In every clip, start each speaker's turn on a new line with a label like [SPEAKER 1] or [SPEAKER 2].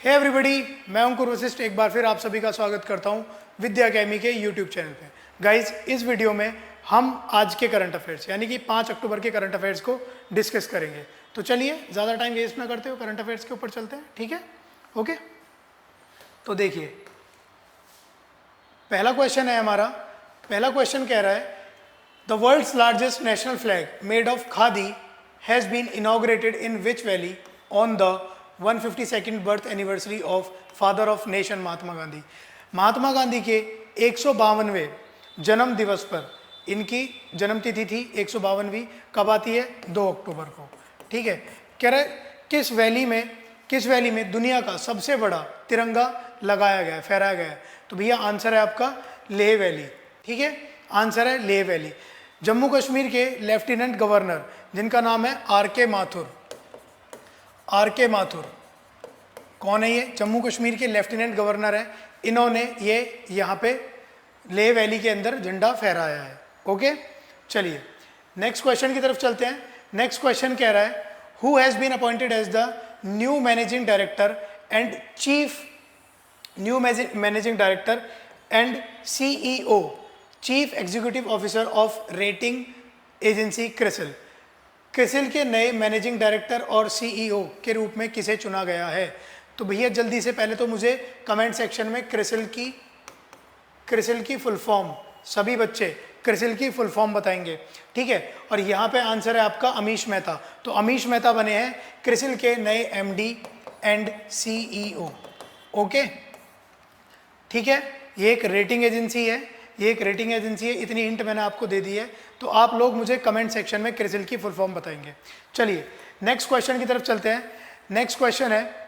[SPEAKER 1] Hey everybody, मैं अंकुर वशिष्ठ एक बार फिर आप सभी का स्वागत करता हूं विद्या अकेडमी के यूट्यूब चैनल पे। गाइज, इस वीडियो में हम आज के करंट अफेयर्स यानी कि 5 अक्टूबर के करंट अफेयर्स को डिस्कस करेंगे। तो चलिए ज़्यादा टाइम वेस्ट ना करते हो, करंट अफेयर्स के ऊपर चलते हैं। ठीक है, ओके। तो देखिए, पहला क्वेश्चन है हमारा। पहला क्वेश्चन कह रहा है, the world's largest national flag made of khadi has been inaugurated in which valley on the 152nd birth anniversary of father of nation Mahatma Gandhi. Mahatma Gandhi के 152वें जन्म दिवस पर इनकी जन्मतिथि थी 152वीं। कब आती है? 2 अक्टूबर को। ठीक है, कह रहे किस वैली में दुनिया का सबसे बड़ा तिरंगा लगाया गया है, फहराया गया है? तो भैया आंसर है आपका लेह वैली। ठीक है, आंसर है लेह वैली। जम्मू कश्मीर के लेफ्टिनेंट गवर्नर जिनका नाम है आर के माथुर, कौन है ये? जम्मू कश्मीर के लेफ्टिनेंट गवर्नर हैं। इन्होंने ये यहाँ पे लेह वैली के अंदर झंडा फहराया है। ओके, चलिए नेक्स्ट क्वेश्चन की तरफ चलते हैं। नेक्स्ट क्वेश्चन कह रहा है, who has been appointed as the new managing director and CEO, chief executive officer of rating agency Crisil. Crisil के नए मैनेजिंग डायरेक्टर और CEO के रूप में किसे चुना गया है? तो भैया जल्दी से पहले तो मुझे कमेंट सेक्शन में क्रिसिल की फुल फॉर्म, सभी बच्चे क्रिसिल की फुल फॉर्म बताएंगे। ठीक है, और यहाँ पे आंसर है आपका अमीश मेहता। तो अमीश मेहता बने हैं क्रिसिल के नए MD एंड CEO। ओके, ठीक है, ये एक रेटिंग एजेंसी है, इतनी हिंट मैंने आपको दे दी है। तो आप लोग मुझे कमेंट सेक्शन में क्रिसिल की फुल फॉर्म बताएंगे। चलिए नेक्स्ट क्वेश्चन की तरफ चलते हैं। नेक्स्ट क्वेश्चन है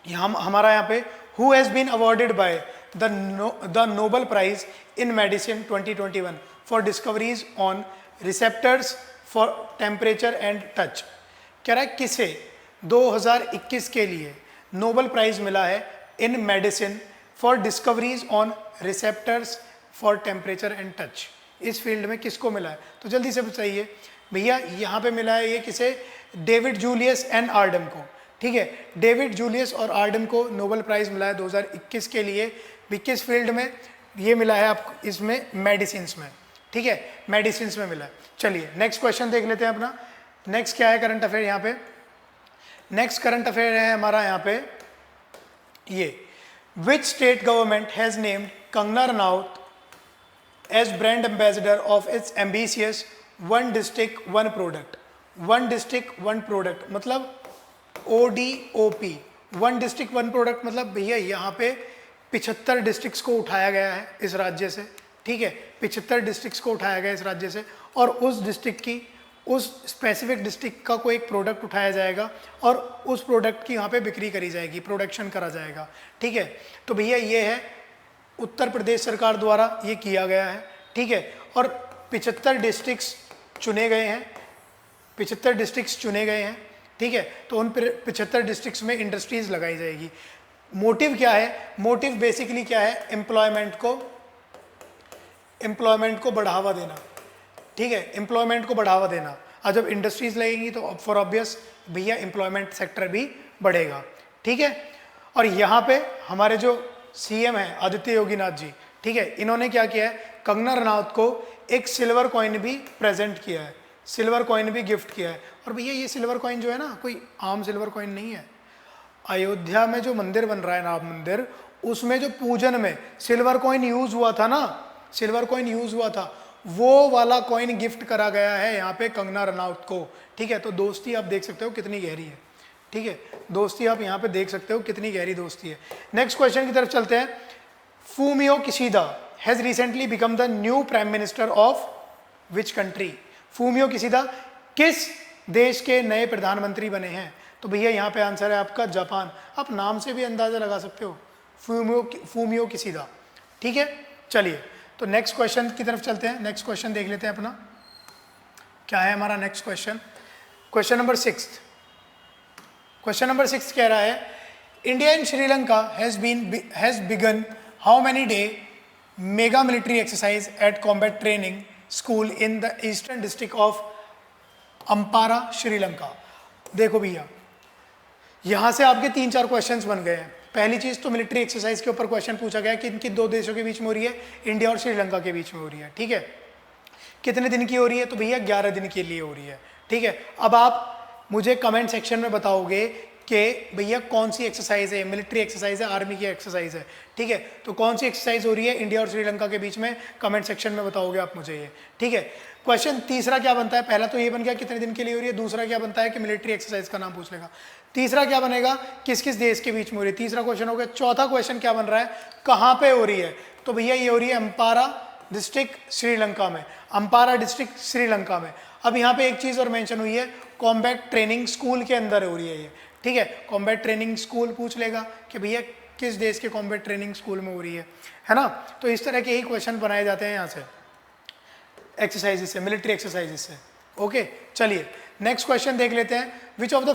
[SPEAKER 1] हमारा यहाँ पे, who has been awarded by the Nobel prize in medicine 2021 for discoveries on receptors for temperature and touch. कह रहा है किसे 2021 के लिए नोबेल प्राइज मिला है in medicine for discoveries on receptors for temperature and touch. इस फील्ड में किसको मिला है? तो जल्दी से बताइए भैया। यहाँ पे मिला है ये किसे? डेविड जूलियस एंड आर्डम को। ठीक है, डेविड जूलियस और आर्डम को नोबेल प्राइज मिला है 2021 के लिए। भी किस फील्ड में ये मिला है आपको? इसमें मेडिसिन में। ठीक है, मेडिसिन में मिला है। चलिए नेक्स्ट क्वेश्चन देख लेते हैं अपना। नेक्स्ट क्या है करंट अफेयर? यहाँ पे नेक्स्ट करंट अफेयर है हमारा यहाँ पे ये, which state government has named Kangana Ranaut as brand ambassador of its ambitious one district one product मतलब ODOP, one district one product मतलब भैया यहाँ पे 75 डिस्ट्रिक्ट्स को उठाया गया है इस राज्य से। ठीक है, 75 डिस्ट्रिक्ट्स को उठाया गया इस राज्य से, और उस डिस्ट्रिक्ट की, उस स्पेसिफिक डिस्ट्रिक्ट का कोई एक प्रोडक्ट उठाया जाएगा और उस प्रोडक्ट की यहाँ पे बिक्री करी जाएगी, प्रोडक्शन करा जाएगा। ठीक है, तो भैया ये है उत्तर प्रदेश सरकार द्वारा ये किया गया है। ठीक है, और 75 डिस्ट्रिक्ट्स चुने गए हैं। ठीक है, तो उन 75 डिस्ट्रिक्ट्स में इंडस्ट्रीज लगाई जाएगी। मोटिव क्या है? मोटिव बेसिकली क्या है? एम्प्लॉयमेंट को बढ़ावा देना। ठीक है, एम्प्लॉयमेंट को बढ़ावा देना। और जब इंडस्ट्रीज लगेंगी तो फॉर ऑब्वियस भैया एम्प्लॉयमेंट सेक्टर भी बढ़ेगा। ठीक है, और यहाँ पे हमारे जो CM है आदित्य योगीनाथ जी, ठीक है, इन्होंने क्या किया है? कंगना रनौत को एक सिल्वर कॉइन भी प्रेजेंट किया है, सिल्वर कॉइन भी गिफ्ट किया है। और भैया ये सिल्वर कॉइन जो है ना, कोई आम सिल्वर कॉइन नहीं है। अयोध्या में जो मंदिर बन रहा है राम मंदिर, उसमें जो पूजन में सिल्वर कॉइन यूज हुआ था, वो वाला कॉइन गिफ्ट करा गया है यहाँ पे कंगना रनौत को। ठीक है, तो दोस्ती आप देख सकते हो कितनी गहरी है। ठीक है, दोस्ती आप यहाँ पे देख सकते हो कितनी गहरी दोस्ती है। नेक्स्ट क्वेश्चन की तरफ चलते हैं। Fumio Kishida has recently become the new prime minister of which country? Fumio Kishida किस देश के नए प्रधानमंत्री बने हैं? तो भैया यहाँ पे आंसर है आपका जापान। आप नाम से भी अंदाजा लगा सकते हो, फूमियो किशिदा। ठीक है, चलिए तो नेक्स्ट क्वेश्चन की तरफ चलते हैं। नेक्स्ट क्वेश्चन देख लेते हैं अपना, क्या है हमारा नेक्स्ट क्वेश्चन? क्वेश्चन नंबर 6 कह रहा है, India and Sri Lanka has begun how many day mega military exercise at combat training school in the eastern district of Ampara, Sri Lanka. देखो भैया, यहाँ से आपके 3-4 क्वेश्चंस बन गए हैं। पहली चीज़ तो मिलिट्री एक्सरसाइज के ऊपर क्वेश्चन पूछा गया कि किन दो देशों के बीच में हो रही है, इंडिया और श्रीलंका के बीच में हो रही है, ठीक है। कितने दिन की हो रही है, तो भैया 11 दिन के लिए हो रही है, ठीक है। अब आप मुझे कमेंट सेक्शन में बताओगे कि भैया कौन सी एक्सरसाइज है, मिलिट्री एक्सरसाइज है, आर्मी की एक्सरसाइज है, ठीक है। तो कौन सी एक्सरसाइज हो रही है इंडिया और श्रीलंका के बीच में, कमेंट सेक्शन में बताओगे आप मुझे ये, ठीक है। क्वेश्चन तीसरा क्या बनता है, पहला तो ये बन गया कितने दिन के लिए हो रही है, दूसरा क्या बनता है कि मिलिट्री एक्सरसाइज का नाम पूछ लेगा, तीसरा क्या बनेगा किस किस देश के बीच में हो रही है, तीसरा क्वेश्चन हो गया। चौथा क्वेश्चन क्या बन रहा है, कहाँ पे हो रही है, तो भैया ये हो रही है अम्पारा डिस्ट्रिक्ट श्रीलंका में, अम्पारा डिस्ट्रिक्ट श्रीलंका में। अब यहाँ पे एक चीज़ और मेंशन हुई है, कॉम्बैट ट्रेनिंग स्कूल के अंदर हो रही है ये, ठीक है। कॉम्बैट ट्रेनिंग स्कूल पूछ लेगा कि भैया किस देश के कॉम्बैट ट्रेनिंग स्कूल में हो रही है ना। तो इस तरह के ही क्वेश्चन बनाए जाते हैं यहाँ से एक्सरसाइजेस से, मिलिट्री एक्सरसाइजेस से, ओके। चलिए नेक्स्ट क्वेश्चन देख लेते हैं। Which of the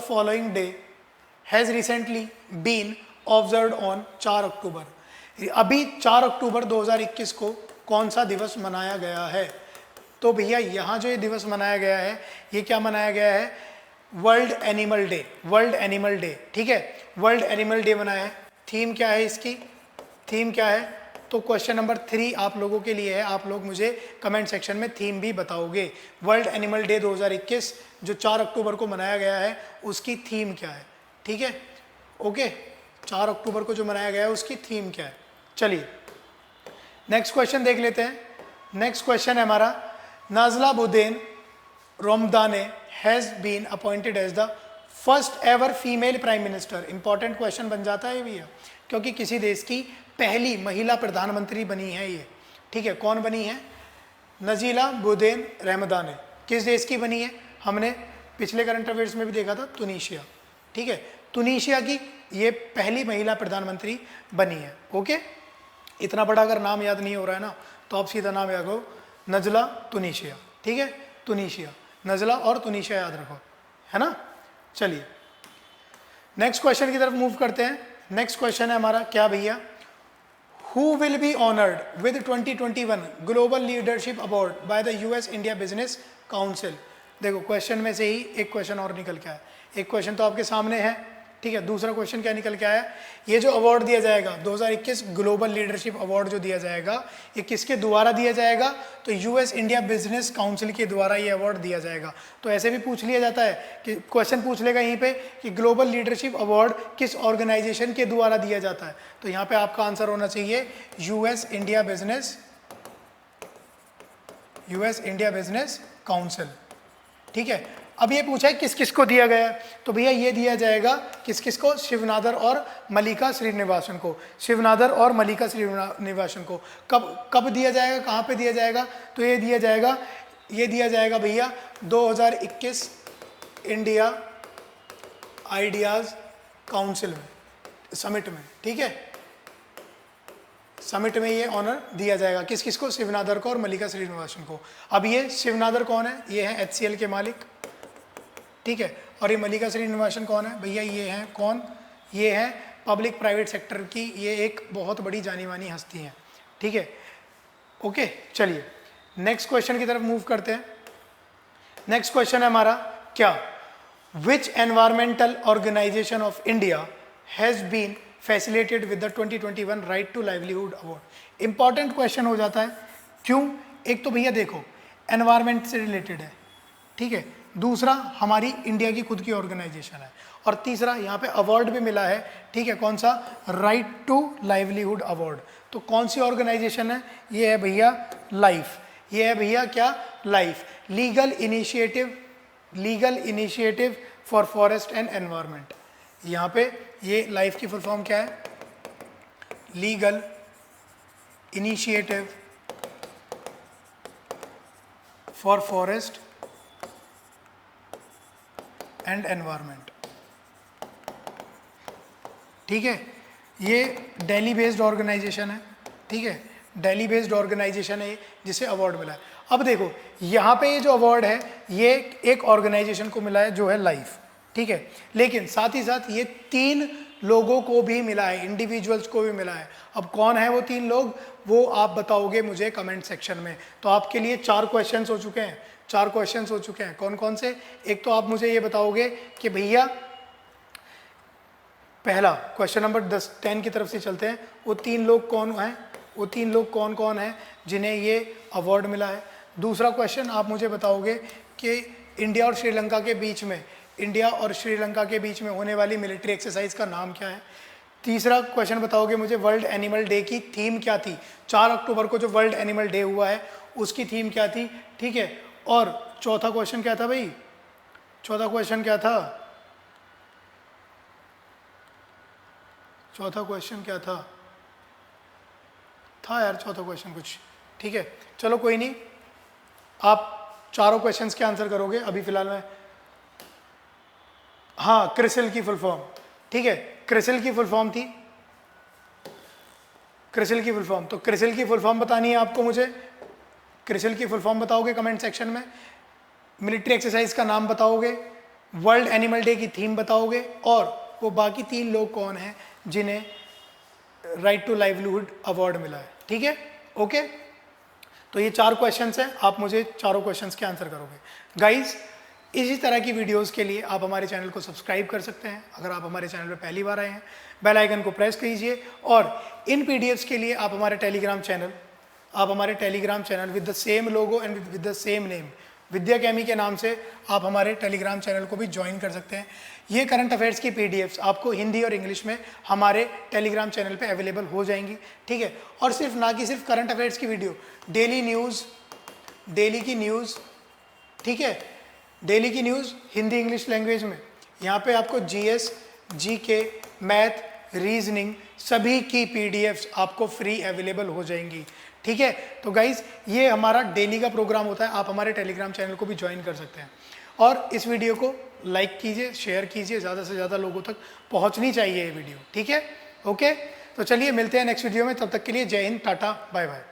[SPEAKER 1] following day has recently been observed on 4 October. अभी 4 अक्टूबर 2021 को कौन सा दिवस मनाया गया है, तो भैया यहाँ जो ये दिवस मनाया गया है ये क्या मनाया गया है, world animal day, world animal day, ठीक है। वर्ल्ड एनिमल डे मनाया है। थीम क्या है इसकी, थीम क्या है, तो क्वेश्चन नंबर 3 आप लोगों के लिए है, आप लोग मुझे कमेंट सेक्शन में थीम भी बताओगे। वर्ल्ड एनिमल डे 2021 जो 4 अक्टूबर को मनाया गया है उसकी थीम क्या है, ठीक है, ओके। 4 अक्टूबर को जो मनाया गया है उसकी थीम क्या है। चलिए नेक्स्ट क्वेश्चन देख लेते हैं। नेक्स्ट क्वेश्चन है हमारा, Najla Bouden Romdhane has been appointed as the first ever female prime minister. Important question बन जाता है भैया, क्योंकि किसी देश की पहली महिला प्रधानमंत्री बनी है ये, ठीक है। कौन बनी है, नजीला बुदेन रहमदाने। किस देश की बनी है, हमने पिछले करंट अफेयर्स में भी देखा था, तुनीशिया, ठीक है। तुनीशिया की ये पहली महिला प्रधानमंत्री बनी है, ओके। इतना बड़ा अगर नाम याद नहीं हो रहा है ना तो आप सीधा नाम याद रखो, नजला तुनीशिया, ठीक है। तुनीशिया, नजला और तुनीशिया याद रखो, है ना। चलिए नेक्स्ट क्वेश्चन की तरफ मूव करते हैं। नेक्स्ट क्वेश्चन है हमारा क्या भैया, who will be honoured with 2021 global leadership award by the US India business council. देखो क्वेश्चन में से ही एक क्वेश्चन और निकल के आया, एक क्वेश्चन तो आपके सामने है, ठीक है। दूसरा क्वेश्चन क्या निकल के आया, ये जो अवार्ड दिया जाएगा 2021 ग्लोबल लीडरशिप अवार्ड जो दिया जाएगा ये किसके द्वारा दिया जाएगा, तो यूएस इंडिया बिजनेस काउंसिल के द्वारा ये अवार्ड दिया जाएगा। तो ऐसे भी पूछ लिया जाता है कि क्वेश्चन पूछ लेगा यहीं पे कि ग्लोबल लीडरशिप अवार्ड किस ऑर्गेनाइजेशन के द्वारा दिया जाता है, तो यहाँ पे आपका आंसर होना चाहिए यूएस इंडिया बिजनेस काउंसिल, ठीक है। अब ये पूछा है किस किस को दिया गया है, तो भैया ये दिया जाएगा किस किस को, शिवनादर और मल्लिका श्रीनिवासन को, शिवनादर और मल्लिका श्रीनिवासन को। कब दिया जाएगा, कहाँ पे दिया जाएगा, तो ये दिया जाएगा भैया 2021 इंडिया आइडियाज़ काउंसिल में, समिट में, ठीक है। समिट में ये ऑनर दिया जाएगा किस किस को, शिवनादर को और मल्लिका श्रीनिवासन को। अब ये शिवनादर कौन है, ये है HCL के मालिक, ठीक है। और ये मल्लिका श्रीनिवासन कौन है भैया, ये हैं कौन, ये है पब्लिक प्राइवेट सेक्टर की ये एक बहुत बड़ी जानी मानी हस्ती है, ठीक है, ओके। चलिए नेक्स्ट क्वेश्चन की तरफ मूव करते हैं। नेक्स्ट क्वेश्चन है हमारा क्या, which environmental organisation of India has been facilitated with the 2021 right to livelihood award. Important question हो जाता है, क्यों, एक तो भैया देखो एनवायरमेंट से रिलेटेड है, ठीक है। दूसरा हमारी इंडिया की खुद की ऑर्गेनाइजेशन है, और तीसरा यहाँ पे अवार्ड भी मिला है, ठीक है। कौन सा, राइट टू लाइवलीहुड अवार्ड। तो कौन सी ऑर्गेनाइजेशन है, ये है भैया लाइफ, ये है भैया क्या, life, legal initiative for forest and environment. यहाँ पे ये लाइफ की फुल फॉर्म क्या है, legal initiative for forest and environment, ठीक है। ये दिल्ली बेस्ड ऑर्गेनाइजेशन है, ठीक है, दिल्ली बेस्ड ऑर्गेनाइजेशन है जिसे अवार्ड मिला है। अब देखो यहाँ पे ये जो अवार्ड है ये एक ऑर्गेनाइजेशन को मिला है जो है लाइफ, ठीक है। लेकिन साथ ही साथ ये 3 लोगों को भी मिला है, इंडिविजुअल्स को भी मिला है। अब कौन है वो 3 लोग, वो आप बताओगे मुझे कमेंट सेक्शन में। तो आपके लिए 4 क्वेश्चंस हो चुके हैं, 4 क्वेश्चंस हो चुके हैं। कौन कौन से, एक तो आप मुझे ये बताओगे कि भैया पहला क्वेश्चन नंबर 10 की तरफ से चलते हैं। वो तीन लोग कौन हैं जिन्हें ये अवार्ड मिला है। दूसरा क्वेश्चन आप मुझे बताओगे कि इंडिया और श्रीलंका के बीच में होने वाली मिलिट्री एक्सरसाइज का नाम क्या है। तीसरा क्वेश्चन बताओगे मुझे वर्ल्ड एनिमल डे की थीम क्या थी। 4 अक्टूबर को जो वर्ल्ड एनिमल डे हुआ है उसकी थीम क्या थी, ठीक है। और चौथा क्वेश्चन क्या था भाई, चौथा क्वेश्चन क्या था यार चौथा क्वेश्चन कुछ, ठीक है चलो कोई नहीं, आप चारों क्वेश्चंस के आंसर करोगे अभी फिलहाल में। हाँ, क्रिसिल की फुल फॉर्म, ठीक है, क्रिसिल की फुल फॉर्म थी, क्रिसिल की फुल फॉर्म। तो क्रिसिल की फुल फॉर्म बतानी है आपको मुझे, क्रिसिल की फुल फॉर्म बताओगे कमेंट सेक्शन में, मिलिट्री एक्सरसाइज का नाम बताओगे, वर्ल्ड एनिमल डे की थीम बताओगे, और वो बाकी 3 लोग कौन हैं जिन्हें राइट टू लाइवलीहुड अवार्ड मिला है, ठीक है, ओके। तो ये 4 क्वेश्चंस हैं, आप मुझे चारों क्वेश्चंस के आंसर करोगे। गाइस, इसी तरह की वीडियोस के लिए आप हमारे चैनल को सब्सक्राइब कर सकते हैं। अगर आप हमारे चैनल पर पहली बार आए हैं, बेल आइकन को प्रेस कीजिए, और इन पीडीएफ्स के लिए आप हमारे Telegram channel with the same logo and with the same name, Vidya केमी के नाम से आप हमारे टेलीग्राम चैनल को भी ज्वाइन कर सकते हैं। ये करंट अफेयर्स की पीडीएफ्स आपको हिंदी और इंग्लिश में हमारे टेलीग्राम चैनल पे अवेलेबल हो जाएंगी, ठीक है। और सिर्फ करंट अफेयर्स की वीडियो, डेली की न्यूज़, ठीक है, डेली की न्यूज़ हिंदी इंग्लिश लैंग्वेज में। यहाँ पे आपको जीएस, जीके, मैथ, रीजनिंग सभी की पीडीएफ्स आपको फ्री अवेलेबल हो जाएंगी, ठीक है। तो गाइज, ये हमारा डेली का प्रोग्राम होता है, आप हमारे टेलीग्राम चैनल को भी ज्वाइन कर सकते हैं। और इस वीडियो को लाइक कीजिए, शेयर कीजिए, ज़्यादा से ज़्यादा लोगों तक पहुंचनी चाहिए ये वीडियो, ठीक है, ओके। तो चलिए मिलते हैं नेक्स्ट वीडियो में, तब तक के लिए जय हिंद, टाटा, बाय बाय।